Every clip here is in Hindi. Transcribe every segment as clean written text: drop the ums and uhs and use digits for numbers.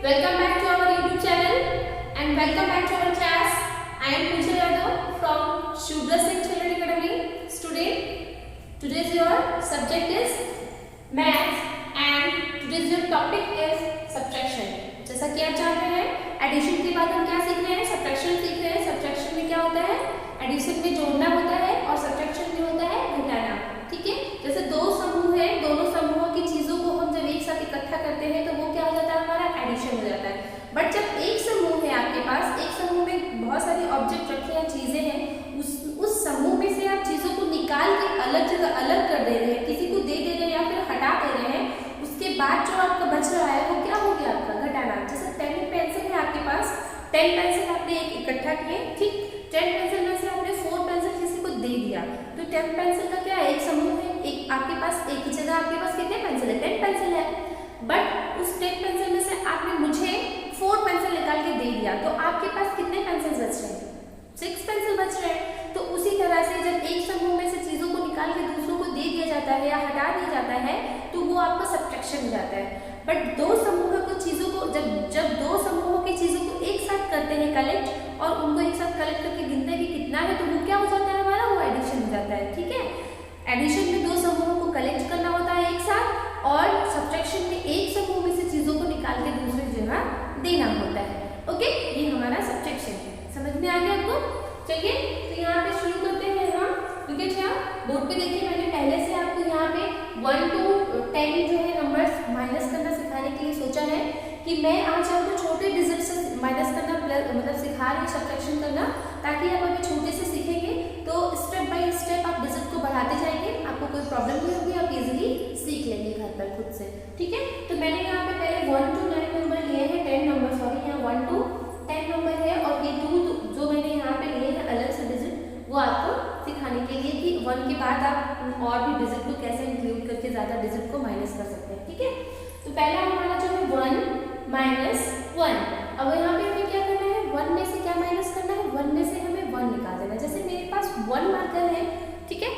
Welcome back to our YouTube channel and welcome back to our class. I am Pooja Yadav from Shubhra Singh Children Academy. Student, today's your subject is maths and today's your topic is subtraction. जैसा कि आप जान रहे हैं, एडिशन के बाद हम क्या सीख रहे हैं? सब्ट्रैक्शन सीख रहे हैं. सब्ट्रैक्शन में क्या होता है? एडिशन में जोड़ना होता है और सब्ट्रैक्शन में होता है घटाना. ठीक है, जैसे दो समूह है, दोनों समूहों की चीजों को हम जब एक साथ इकट्ठा करते हैं तो वो क्या हो जाता है? हमारा एडिशन हो जाता है. बट जब एक समूह है आपके पास, एक समूह में बहुत सारे ऑब्जेक्ट रखे हैं, चीजें हैं, उस समूह में से आप चीजों को निकाल के अलग जगह अलग कर दे रहे हैं, किसी को दे रहे हैं या फिर हटा दे रहे हैं, उसके बाद जो आपका बच रहा है वो क्या हो गया? आपका घटाना. जैसे 10 पेंसिल है आपके पास, 10 पेंसिल आपने एक इकट्ठा किए, ठीक. 10 पेंसिल में से आपने 4 पेंसिल किसी को दे दिया, तो 10 पेंसिल का क्या है? एक समूह है. एक आपके पास एक ही जगह आपके पास कितने पेंसिल है? 10 पेंसिल है. बट उस 10 पेंसिल में से आपने मुझे 4 पेंसिल निकाल के दे दिया, तो आपके पास कितने पेंसिल बच रहे हैं? 6 पेंसिल बच रहे हैं. तो उसी तरह से जब एक समूह में से चीजों को निकाल के दूसरों को दे दिया जाता है या हटा दिया जाता है तो वो आपका सब्ट्रैक्शन हो जाता है. बट दो समूह को चीजों को जब दो समूहों की चीजों को एक साथ करते हैं कलेक्ट और उनको एक साथ कलेक्ट करके गिनते हैं कि कितना है, तो वो क्या हो जाता है? हमारा वो एडिशन हो जाता है. ठीक है, एडिशन में दो समूहों को कलेक्ट करना होता है एक साथ और सब्ट्रैक्शन में एक समूह में से चीजों को निकाल के दूसरी जगह देना होता है. ओके, ये हमारा सब्ट्रैक्शन है. समझ में आ गया आपको? चलिए, तो यहाँ पे शुरू करते हैं हम. क्योंकि यहाँ बोर्ड पे देखिए, मैंने पहले से आपको यहाँ पे 1 to 10 जो है नंबर्स माइनस करना सिखाने के लिए सोचा है कि मैं आज आपको छोटे डिजिट से माइनस करना मतलब सिखा रही हूँ सब्ट्रैक्शन करना, ताकि आप अभी छोटे से सीखेंगे तो स्टेप बाय स्टेप आप डिजिट को बढ़ाते जाएंगे, आपको कोई प्रॉब्लम नहीं होगी, आप इजीली सीख लेंगे घर पर खुद से. ठीक है, तो मैंने यहाँ पे पहले 1 to 9 नंबर लिए हैं, 10 नंबर सॉरी, यहाँ 1 to 10 नंबर है और ये 2 जो मैंने यहाँ पे लिए हैं अलग से डिजिट, वो आपको सिखाने के लिए कि 1 के बाद आप और भी डिजिट को कैसे इंक्लूड करके ज्यादा डिजिट को माइनस कर सकते हैं. ठीक है, तो पहला हमारा जो है 1 माइनस 1. अब यहाँ पे हमें क्या करना है? 1 में से क्या माइनस करना है? 1 में से हमें 1 निकाल देना है. जैसे मेरे पास 1 मार्कर है, ठीक है,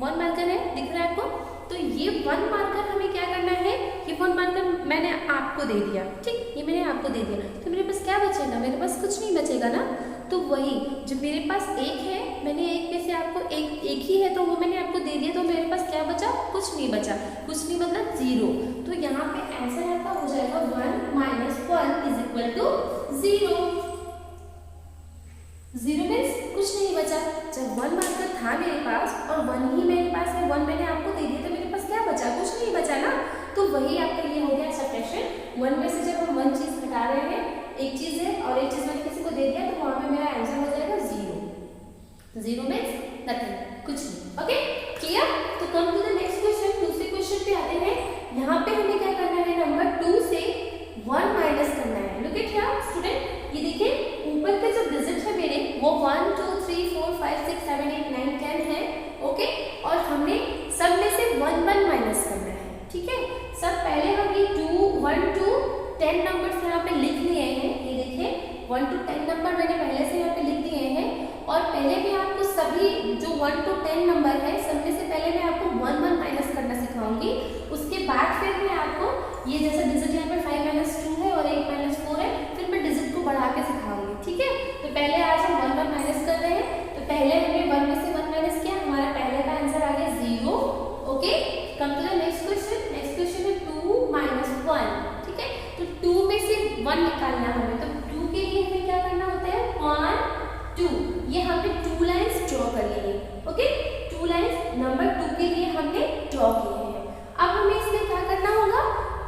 1 मार्कर है, दिख रहा है आपको? तो ये 1 मार्कर हमें क्या करना है? ये 1 मार्कर मैंने आपको दे दिया, ठीक, ये मैंने आपको दे दिया, तो मेरे पास क्या बचेगा? मेरे पास कुछ नहीं बचेगा ना. तो वही जो मेरे पास एक है, मैंने एक में से आपको एक ही है तो वो मैंने आपको दे दिया, तो मेरे पास क्या बचा? कुछ नहीं बचा. कुछ नहीं मतलब 0. तो यहाँ पे आंसर आपका हो जाएगा 1 minus 1 is equal to 0. 0 means कुछ नहीं बचा. जब 1 मार्कर था मेरे पास और 1 ही मेरे पास है, 1 मैंने आपको दे दिया, तो मेरे पास क्या बचा? कुछ नहीं बचा ना. तो वही आपका ये हो गया सब्ट्रैक्शन. 1 में से जब हम 1 चीज हटा रहे हैं, एक चीज है और एक चीज मैंने किसी को दे दिया, तो वहां पे मेरा आंसर हो जाएगा 0. 0 मीन्स नथिंग, कुछ नहीं. Okay, clear? तो come to the next question. दूसरे क्वेश्चन पे आते हैं. यहाँ पे हमें क्या करना है? नंबर 2 से 1 माइनस करना है. लुक एट हियर स्टूडेंट, ये देखिए ऊपर के जो डिजिट है मेरे वो 1 2 3 4 5 6 7 8 9 10 है. ओके, और हमने सब में से 1 1 माइनस करना है. ठीक है, सब पहले हम ये 1 to 10 नंबर यहाँ पे लिख लिए हैं. ये देखिए 1 to 10 नंबर मैंने पहले से यहाँ पे लिख दिए हैं. और पहले मैं आपको सभी जो 1 to 10 नंबर है सब में से पहले मैं आपको 1 1 माइनस करना सिखाऊंगी. उसके बाद फिर मैं आपको ये जैसा डिजिट यहाँ पे 5 माइनस 2 है और 8 माइनस 4 है, फिर मैं डिजिट को बढ़ा के सिखाऊंगी. ठीक है, तो पहले आज हम 1 1 माइनस कर रहे हैं. तो पहले हमने 1 में से 1 माइनस किया, हमारा पहले का आंसर आ गया 0. Okay, come to the next question. Next question है 2 माइनस 1. ठीक है, तो 2 में से 1 निकालना हमें, तो 2 के लिए हमें क्या करना होता है? 1 2. ये हमने 2 लाइंस ड्रॉ कर ली है. ओके, 2 लाइंस नंबर 2 के लिए हमने ड्रॉ किए हैं. अब हमें इसमें क्या करना होगा?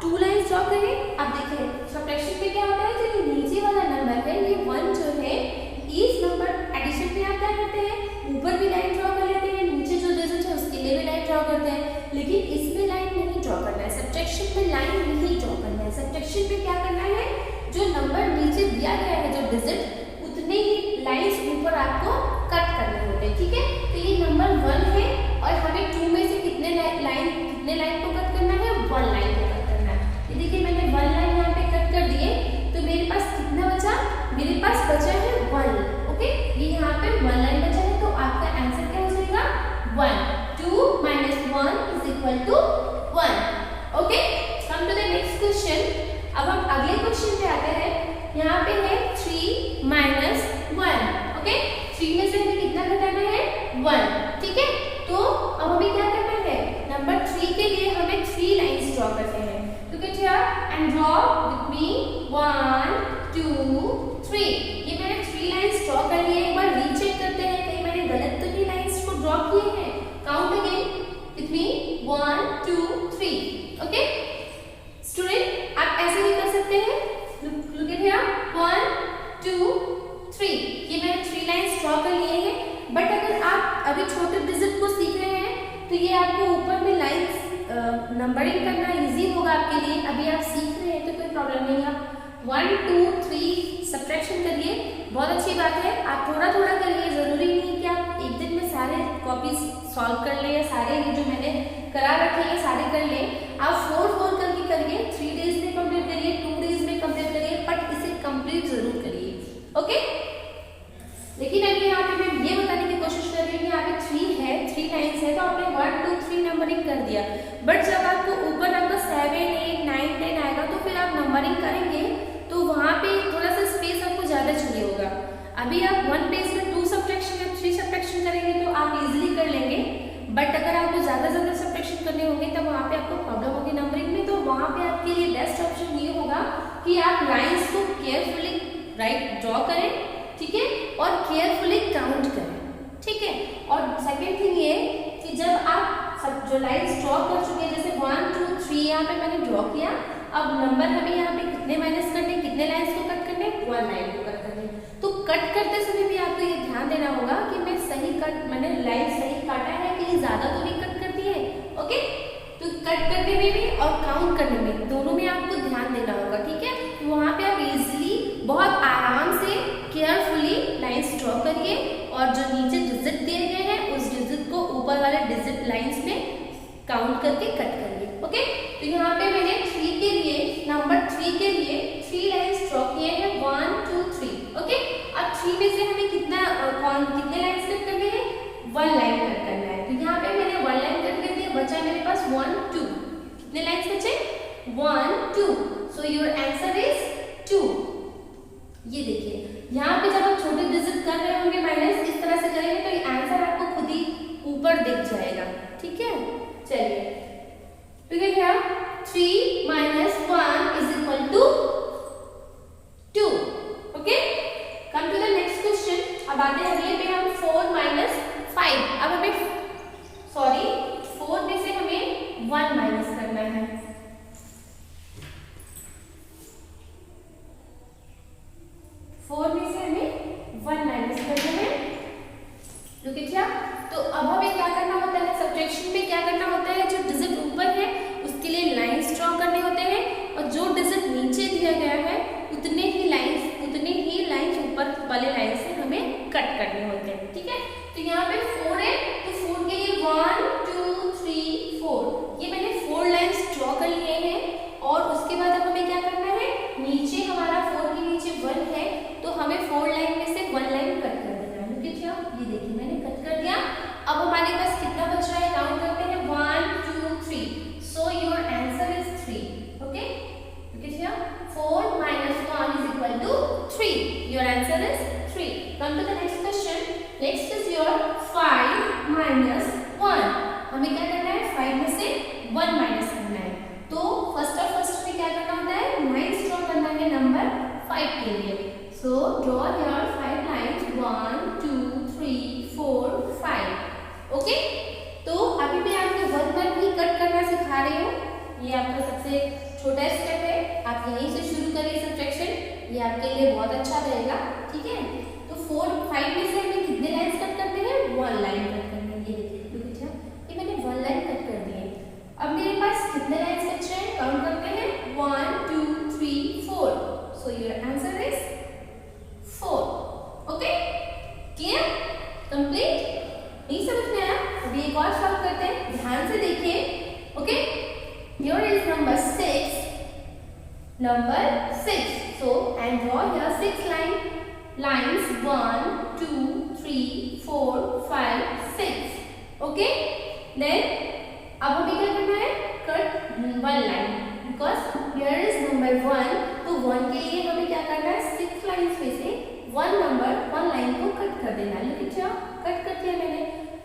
2 लाइंस ड्रॉ करें. अब देखिए सब्ट्रैक्शन में क्या होता है? जो ये नीचे वाला नंबर है, ये 1 जो है, इस नंबर एडिशन में आप क्या करते हैं? ऊपर भी लाइन ड्रॉ कर लेते हैं, नीचे जो डिजिट है उसके लिए भी लाइन ड्रॉ करते हैं. लेकिन इसमें लाइन नहीं ड्रॉ करना है, सब्ट्रैक्शन में लाइन नहीं ड्रॉ करना है. सब्ट्रैक्शन में क्या करना है? जो नंबर नीचे दिया गया है, जो डिजिट, उतने ही लाइंस ऊपर आपको कट करने होते हैं. ठीक है, तो ये नंबर 1 है और हमें 2 में से कितने लाइन को कट करना है? 1 लाइन को कट करना है. ये देखिए मैंने 1 लाइन यहाँ पे कट कर दिए, तो मेरे पास कितना बचा? मेरे पास बचा है 1. ओके, ये यहाँ पे 1 लाइन बचा है, तो आपका आंसर क्या हो जाएगा? 1. 2 minus 1 is equal to 1. Okay, come to the next question. अब हम अगले क्वेश्चन पे आते हैं। यहाँ पे है 3 माइनस 1। ओके, 3 में से हमें कितना घटाना है? 1। ठीक है, तो अब हमें क्या करना है? नंबर 3 के लिए हमें 3 लाइंस ड्रॉ करते हैं। Look at here and draw with me 1 2 3। ये मैंने 3 लाइंस ड्रॉ कर लिए। एक बार रीचेक करते हैं कहीं मैंने गलत तो नहीं लाइंस को ड्रॉ किए हैं। Count again with me 1 2 3। Okay student, आप ऐसे भी कर सकते हैं। Look at here 1 2 3। ये मैंने 3 लाइंस ड्रॉ कर लिए हैं। बट अगर आप अभी छोटे डिजिट को सीख रहे हैं तो ये आपको ऊपर में लाइंस नंबरिंग करना इजी होगा आपके लिए। अभी आप सीख रहे हैं तो कोई प्रॉब्लम नहीं। आप 1 2 3 सब्ट्रैक्शन करिए, बहुत अच्छी बात है। आप थोड़ा थोड़ा करिए, जरूरी नहीं कि आप एक दिन में सारे कॉपीज सॉल्व कर लें या सारे ये जो मैंने करा रखे हैं सारे कर लें। आप 4 करके करिए, 3 डेज में कंप्लीट करिए, 2 डेज में कंप्लीट करिए, बट इसे कंप्लीट जरूर करिए। ओके, लेकिन अभी यहाँ पे मैं ये बताने की कोशिश कर रही हूँ, यहाँ पे 3 है, 3 लाइन्स है, तो आपने 1 2 3 नंबरिंग कर दिया। बट जब आपको ऊपर आपका 7 8 9 10 आएगा तो फिर आप नंबरिंग करेंगे तो वहाँ पे थोड़ा सा स्पेस आपको ज्यादा चाहिए होगा। अभी आप 1 पेज में 2 सब्ट्रैक्शन या 3 सब्ट्रैक्शन करेंगे तो आप इजीली कर लेंगे। बट अगर आपको ज्यादा सब्ट्रैक्शन करने होंगे तब वहाँ पे आपको प्रॉब्लम होगी नंबरिंग में। तो वहाँ पे आपके लिए बेस्ट ऑप्शन ये होगा कि आप लाइन्स को केयरफुली ड्रॉ करें, ठीक है, और केयरफुली काउंट करें। ठीक है, और सेकेंड थिंग ये कि जब आप जो लाइन्स ड्रॉ कर चुके हैं, जैसे 1 2 3 यहाँ पे मैंने ड्रॉ किया, अब नंबर हमें यहाँ पे कितने माइनस करने, कितने लाइन्स को कट करने? 1 लाइन को कट करने। तो कट करते समय भी आपको ये ध्यान देना होगा कि मैं सही कट, मैंने लाइन सही काटा है, कहीं ज्यादा तो नहीं कट कर दी है। ओके, तो कट करने में भी और काउंट करने में दोनों में आपको ध्यान देना होगा। ठीक है, तो वहाँ पे आप इजिली बहुत आराम से केयरफुली लाइन्स ड्रॉ करिए और जो नीचे डिजिट दिए गए हैं उस डिजिट को ऊपर वाले डिजिट लाइन्स में काउंट करके कट करिए। ओके, तो यहाँ पे मैंने 3 के लिए, नंबर 3 के लिए 3 लाइन्स ड्रॉ किए हैं 1 2 3। ओके, अब 3 में से हमें कितने लाइन्स कट करने हैं? 1 लाइन कट करना है। तो यहाँ पे मैंने 1 लाइन कट कर दिया, बचा मेरे पास 1 2। कितने लाइन्स बचे? 1 2। So your answer is 2। ये देखिए, यहाँ पे जब आप छोटे डिजिट कर रहे होंगे माइनस, इस तरह से करेंगे तो ये आंसर आपको खुद ही ऊपर दिख जाएगा। ठीक है, चलिए, ठीक है, क्या 3 minus 1 is equal to 2। Okay, come to the next question. अब आते हैं अगले पे, हम 4 माइनस 5। अब हमें 4 में से हमें 1 माइनस करना है। 4 में से हमें 1 माइनस करना है। Look at here, तो अब हमें क्या करना होता है? सब्ट्रैक्शन में क्या करना होता है? जो डिजिट ऊपर है उसके लिए लाइंस ड्रॉ करने होते हैं, और जो डिजिट नीचे दिया गया है उतने ही लाइंस ऊपर वाले लाइन से हमें कट करने होते हैं। ठीक है, तो यहाँ पे 4 है, तो 4 के लिए 1 2 3 4, ये मैंने 4 लाइंस ड्रॉ कर लिए हैं। और उसके बाद अब हमें क्या करना है? नीचे हमारा 4 के नीचे 1 है, तो हमें 4 लाइन में से 1 लाइन कट कर देना है। ये देखिए मैंने कट कर दिया। अब हमारे पास कितना बच रहा है? काउंट करते हैं 1 2 3। So your answer is 3। Okay, 4 minus 1 is equal to 3. Your answer is 3. Come to the next question. Next is your 5 minus 1. हमें क्या करना है? 5 में से 1 माइनस करना है। तो फर्स्ट में क्या करना होता है? लाइन्स ड्रॉ करना है नंबर 5 के लिए। So draw your 5 lines 1 2 3 4 5। Okay, तो अभी मैं आपको 1 भी कट करना सिखा रही हूँ। ये आपका सबसे छोटा स्टेप है, आप यहीं से शुरू करिए सब्ट्रैक्शन, ये आपके लिए बहुत अच्छा रहेगा। ठीक है, तो 5 में से हमें कितने लाइन्स कट करते हैं? 1 लाइन कट करते हैं। ये देखिए, ये मैंने 1 लाइन कट कर दी है। अब मेरे पास कितने लाइन्स बच रहे हैं? काउंट करते हैं 1 2 3 4। So your answer is 4। Okay, clear, complete? नहीं समझ में आया? अभी एक और सॉल्व करते हैं, ध्यान से देखिए। Okay, here is number 6. So and draw here 6 lines 1 2 3 4 5 6। okay, then अब हमें क्या करना है? Cut 1 line. Because here is number 1, तो 1 के लिए हमें क्या करना है, 6 लाइंस में से 1 लाइन को कट कर देना। लेकिन क्या कट कर दिया मैंने।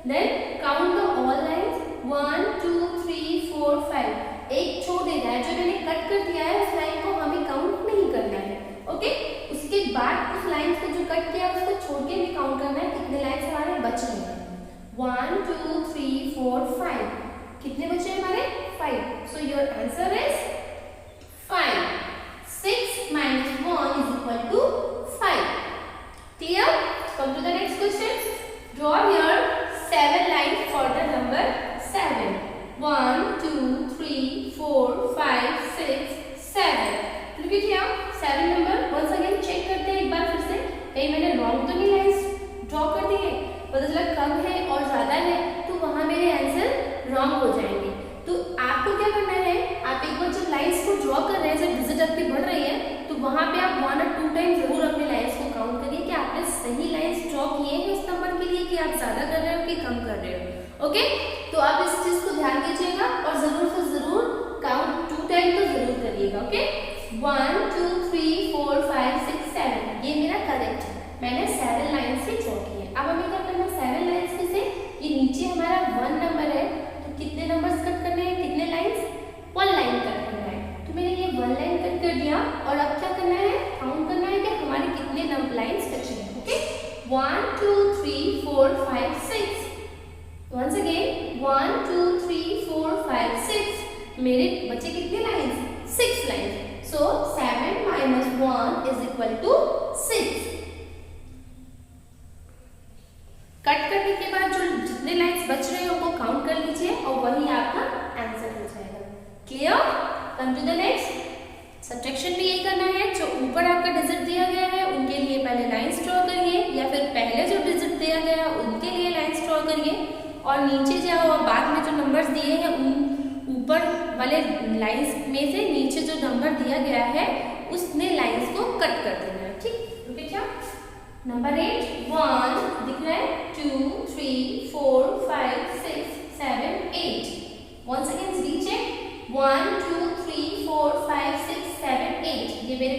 Then count the all lines 1 2 3 4 5। एक छोड़ देना है, जो मैंने कट कर दिया है उस लाइन को हमें काउंट नहीं करना है। ओके, उसके बाद उस लाइन को जो कट किया उसको छोड़ के हमें काउंट करना है कितने लाइंस हमारे बच रहे हैं। 1 2 3 4 5। कितने बचे हमारे, 5। So your answer is 5। 6 minus 1 is equal to 5. Clear? Come to the next question. Draw here 7 lines for the number 7. 1 2 3 4 5 6 7. Look at here 7 number. Once again check करते हैं एक बार फिर से, कहीं मैंने रॉन्ग तो नहीं लाइंस ड्रॉ कर दी है। पता चला कम है और ज्यादा है तो वहां मेरे आंसर रॉन्ग हो जाएंगे। तो आपको क्या करना है, आप एक बार जब लाइंस को ड्रॉ कर रहे हैं, जब डिजिट आपकी बढ़ रही है, तो वहां पे आप 1 और 2 टाइम जरूर अपने लाइंस को काउंट करिए कि आपने सही लाइंस ड्रॉ किए हैं उस नंबर के लिए, कि आप ज्यादा कर रहे हो कि कम कर रहे हो। ओके, तो आप इस चीज को ध्यान दीजिएगा और जरूर से जरूर काउंट 2 टाइम तो जरूर करिएगा। ओके, 1 2 3 4 5 6 7, ये मेरा करेक्ट है, मैंने 7 लाइन से ड्रॉ किए। अब हमें क्या करना है, 7 लाइंस में से ये नीचे हमारा 1 नंबर है, तो कितने नंबर्स कट करने हैं, कितने लाइंस, 1 लाइन कट करना है। तो मैंने ये 1 लाइन कट कर दिया और अब क्या करना है, काउंट करना है कि हमारे कितने लाइंस बचे हैं। ओके, 1 2 3 4 5 6। वंस अगेन 1 2 3 4 5 6, मेरे बचे कितने lines, 6 lines. So 7 minus 1 is equal to 6। Cut करने के बाद जो जितने लाइंस बच रहे हैं उनको काउंट कर लीजिए और वही आपका आंसर हो जाएगा। Clear? Come to the next. Subtraction भी यही करना है, जो ऊपर आपका डिजिट दिया गया है उनके लिए पहले लाइंस ड्रॉ करिए, या फिर पहले जो डिजिट दिया गया है उनके लिए लाइंस ड्रॉ करिए, और नीचे जाओ और बाद में जो नंबर्स दिए हैं उन ऊपर वाले लाइंस में से नीचे जो नंबर दिया गया है उसने लाइंस को कट कर देना है। ठीक, रुके क्या, नंबर 8 1 दिख रहा है, 2 3 4 5 6 7 8। Once again recheck 1 2 3 4 5 6 7 8। ये मैंने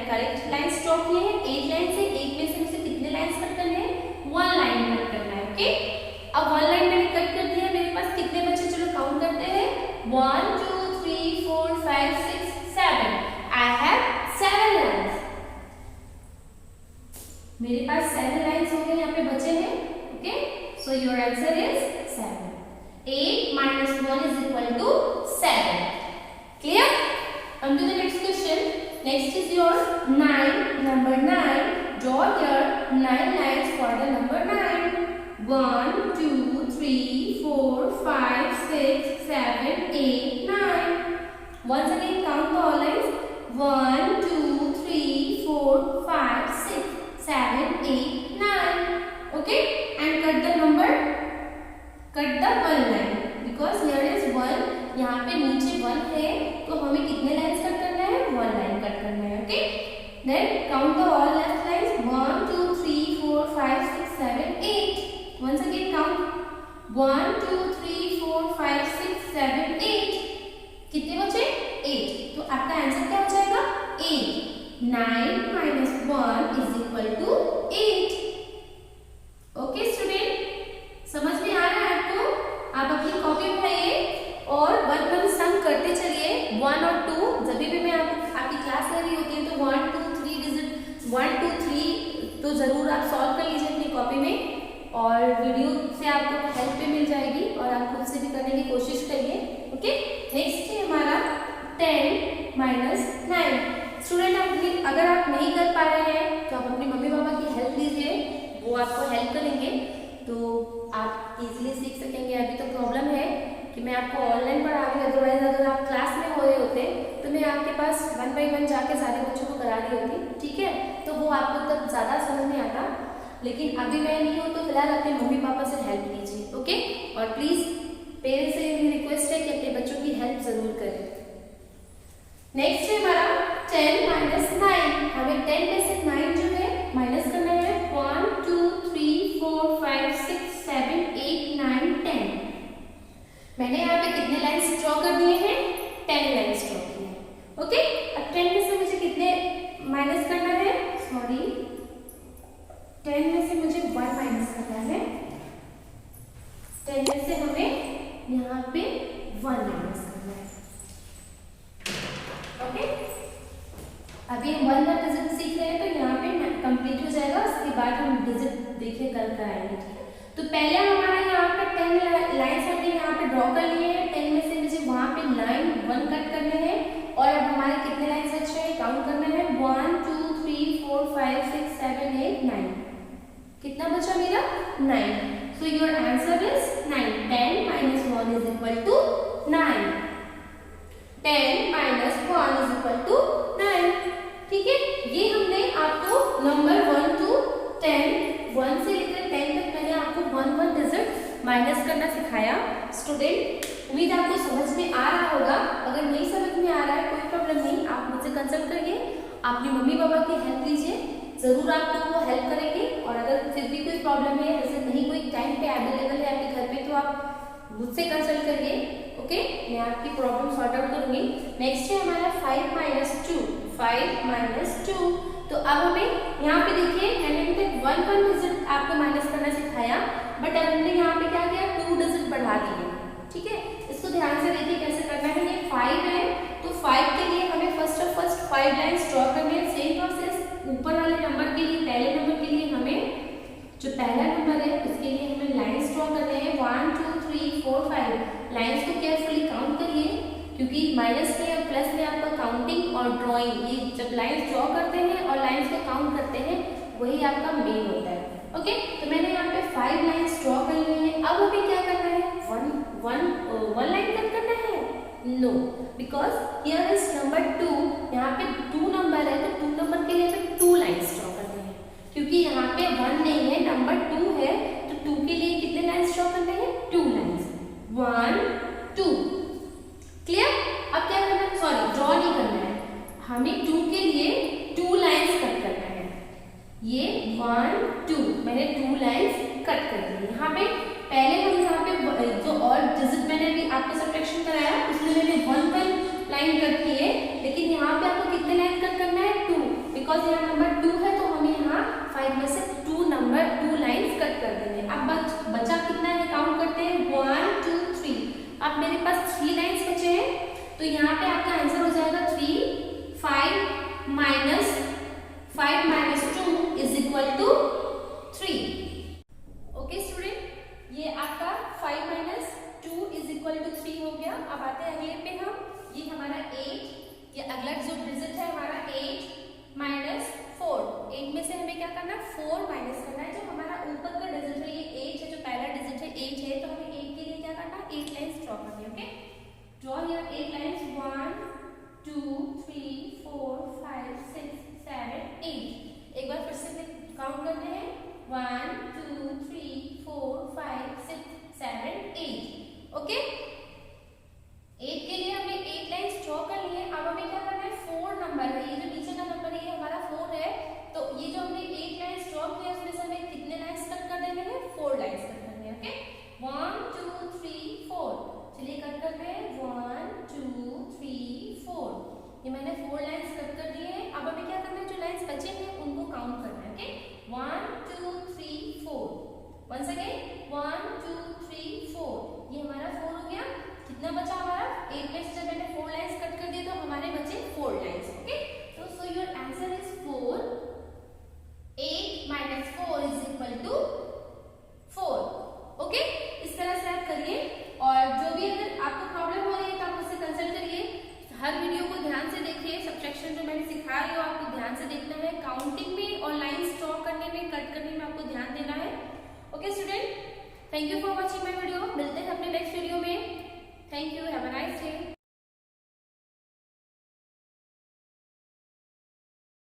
करेक्ट लाइंस ड्रॉ किए हैं। 8 लाइन से 8 में से मुझे कितने लाइंस कट करने हैं, 1 लाइन कट करना है। ओके, अब 1 लाइन मैंने कट कर दिया, मेरे पास कितने बचे, चलो काउंट करते हैं, 1 2 3 4 5 6 7। आई हैव 7 लाइंस, मेरे पास 7 लाइंस हो गए यहाँ पे बचे हैं। Okay, so your answer is 7। 8 minus 1 is equal to 7। Clear? Come to the next question. Next is your 9, number 9. Draw here 9 lines for the number 9. 1 2 3 4 5 6 7 8 9. Once again count the all lines. 1 2 3 4 5 6 7 8 9. Okay, and cut the number, cut the 1 line because here is 1, यहाँ पे नीचे 1 है तो हमें कितने लाइंस कट करना है, 1 लाइन कट करना है। Okay, then count the all left lines, 1 2 3 4 5 6 7 8. Once again count 1 2 3 4 5 6 7 8. कितने बचे, 8। तो आपका आंसर क्या हो जाएगा, 8। 9 minus 1 is equal to 8। Okay student, समझ में आ रहा है आपको? आप अपनी कॉपी उठाइए और 1 1 सम करते चलिए, 1 और 2। जब भी मैं आपकी क्लास ले रही होती है तो 1 2 3 डिजिट 1 2 3 तो जरूर आप सॉल्व कर लीजिए अपनी कॉपी में, और वीडियो से आपको हेल्प भी मिल जाएगी और आप खुद से भी करने की कोशिश करिए। ओके, नेक्स्ट है हमारा 10 minus 9। स्टूडेंट अगर आप नहीं कर पा रहे हैं तो आप अपनी मम्मी पापा की हेल्प लीजिए, वो आपको हेल्प करेंगे तो आप इजीली सीख सकेंगे। अभी तो प्रॉब्लम है कि मैं आपको ऑनलाइन पढ़ा रही हूँ, अदरवाइज अगर आप क्लास में हो रहे होते तो मैं आपके पास 1 by 1 जाके सारे बच्चों को करा रही होती। ठीक है, तो वो आपको तब ज़्यादा समझ में आता, लेकिन अभी मैं नहीं हूँ तो फिलहाल अपने मम्मी पापा से हेल्प लीजिए। ओके, और प्लीज़ पेरेंट्स से मेरी रिक्वेस्ट है कि अपने बच्चों की हेल्प ज़रूर करें। नेक्स्ट है हमारा 10 minus 9। हमें 10 में से 9 जो है माइनस करना है। 1 2 3 4 5 6 7 8 9 10। मैंने यहाँ पे कितने लाइंस ड्रॉ कर दिए हैं, 10 लाइंस ड्रॉ किए हैं। ओके, अब 10 में से मुझे कितने माइनस करना है, सॉरी 10 में से मुझे 1 माइनस करना है। 10 में से हमें यहाँ पे 1 माइनस करना है। ओके, अभी हम 1 का डिजिट सीख रहे हैं तो यहाँ पे कंप्लीट हो जाएगा, उसके बाद हम डिजिट देखिए कल कराएंगे। ठीक है, तो पहले हमारा यहाँ पे 10 लाइन्स हमने यहाँ पे ड्रॉ कर लिए हैं। 10 में से मुझे वहाँ पे लाइन 1 कट करने हैं और अब हमारे कितने लाइन्स बचे हैं काउंट करना है, 1 2 3 4 5 6 7 8 9। कितना बचा मेरा, 9। So your answer is 9। 10 minus 1 is equal to 9। 10 minus 1 is equal to 9। ठीक है, ये हमने आपको नंबर 1 to 10, 1 से लेकर 10 तक मैंने आपको 1 डिजिट माइनस करना सिखाया। स्टूडेंट, उम्मीद आपको समझ में आ रहा होगा। अगर नहीं समझ में आ रहा है कोई प्रॉब्लम नहीं, आप मुझसे कंसल्ट करिए, अपनी मम्मी पापा की हेल्प लीजिए, जरूर आपको वो हेल्प करेंगे। और अगर फिर भी कोई प्रॉब्लम है, जैसे नहीं कोई टाइम पे अवेलेबल है आपके घर पे, तो आप मुझसे कंसल्ट करिए। ओके, मैं आपकी प्रॉब्लम सॉर्ट आउट करूंगी। नेक्स्ट है हमारा 5 minus 2। 5 minus 2, तो अब हमें यहाँ पे देखिए मैंने अभी तक 1 डिजिट आपको माइनस करना सिखाया, बट अब हमने यहाँ पे क्या किया, 2 डिजिट बढ़ा दिए। ठीक है, इसको ध्यान से देखिए कैसे करना है। ये 5 है, तो 5 के लिए हमें फर्स्ट 5 लाइन्स ड्रॉ करनी है। सेम प्रोसेस ऊपर वाले नंबर के लिए, पहले नंबर के लिए हमें जो पहला नंबर है उसके लिए हमें लाइन्स ड्रॉ करने हैं। 1 2 3 4 5 लाइन्स को केयरफुली काउंट करिए, क्योंकि माइनस में और प्लस में आपका काउंटिंग और ड्राइंग, ये जब लाइन्स ड्रॉ करते हैं और लाइन्स को काउंट करते हैं वही आपका मेन होता है। ओके, तो मैंने यहाँ पे 5 लाइन्स ड्रॉ कर ली हैं। अब हमें क्या करना है, वन लाइन कट करना है, no, because here is number 2। यहाँ पे 2 नंबर है, तो 2 नंबर के लिए हमें 2 लाइन्स ड्रॉ करने हैं, क्योंकि यहाँ पे 1 नहीं है, नंबर 2 है, तो 2 के लिए कितने लाइन्स ड्रॉ करने हैं, 2 लाइन्स, 1 2। क्लियर? अब क्या करना है, सॉरी ड्रॉ नहीं करना है, हमें 2 के लिए 2 लाइन्स कट करना है। ये 1 2 मैंने 2 लाइन्स कट कर दी। यहाँ पे पहले हम यहाँ पे जो और डिजिट मैंने अभी आपको सब्ट्रैक्शन कराया उसमें मैंने 1 लाइन कट की है, लेकिन यहाँ पे आपको कितने लाइन कट करना है, 2, बिकॉज यहाँ नंबर 2 है, तो हमें यहाँ 5 में से 2 लाइन्स कट कर देंगे। अब बचा कितना है, काउंट करते हैं, 1 2 3। अब मेरे पास 3 लाइन्स बचे हैं, तो यहाँ पे आपका आंसर हो जाएगा 3। 5 minus 2 is equal to 3। Okay student, ये आपका 5 minus 2 is equal to 3 हो गया। अब आते हैं अगले पे हम, ये हमारा 8, ये अगला जो डिजिट है हमारा 8 minus 4। 8 में से हमें क्या करना है, 4 माइनस करना है। जो हमारा ऊपर का डिजिट है ये 8 है, जो पहला डिजिट है 8 है, तो हमें 8 के लिए क्या करना है, 8 लाइन्स ड्रॉ करनी है। Okay, draw here 8 lines, 1 2 3 4 5 6 7 8। एक बार फिर से काउंट करते हैं, 1 2 3 4 5 6 7 8। ओके, 8 के लिए हमने 8 लाइन्स ड्रॉ कर लिए। अब हमें क्या करना है, 4 नंबर है, ये जो नीचे का नंबर है ये हमारा 4 है, तो ये जो हमने 8 लाइन्स ड्रॉ किया उसमें से हमें कितने लाइन्स कट कर देने हैं, 4 लाइन्स कट करने हैं। ओके, 1 2 3 4, चलिए कट करते हैं, 1 2 3 4। ये मैंने 4 लाइन्स कट कर दिए हैं। अब हमें क्या करना है, जो लाइन्स बचे हैं उनको काउंट करना है। ओके, 1 2 3 4, वंस अगेन 1 2 3 4, ये हमारा 4 हो गया। कितना बचा हमारा, 8 में से जब मैंने 4 लाइन्स कट कर दिए तो हमारे बचे 4 लाइन्स। ओके, तो so your answer is 4। 8 minus 4 is equal to 4। Okay, इस तरह से आप करिए, और जो भी अगर आपको प्रॉब्लम हो रही है तो आप मुझसे कंसल्ट करिए। हर वीडियो को ध्यान से देखिए, सब्ट्रैक्शन जो मैंने सिखा रही हूँ आपको ध्यान से देखना है, काउंटिंग में और लाइन्स ड्रॉ करने में, कट करने में आपको ध्यान देना है। Okay student, thank you for watching my video. मिलते हैं अपने नेक्स्ट वीडियो में। Thank you.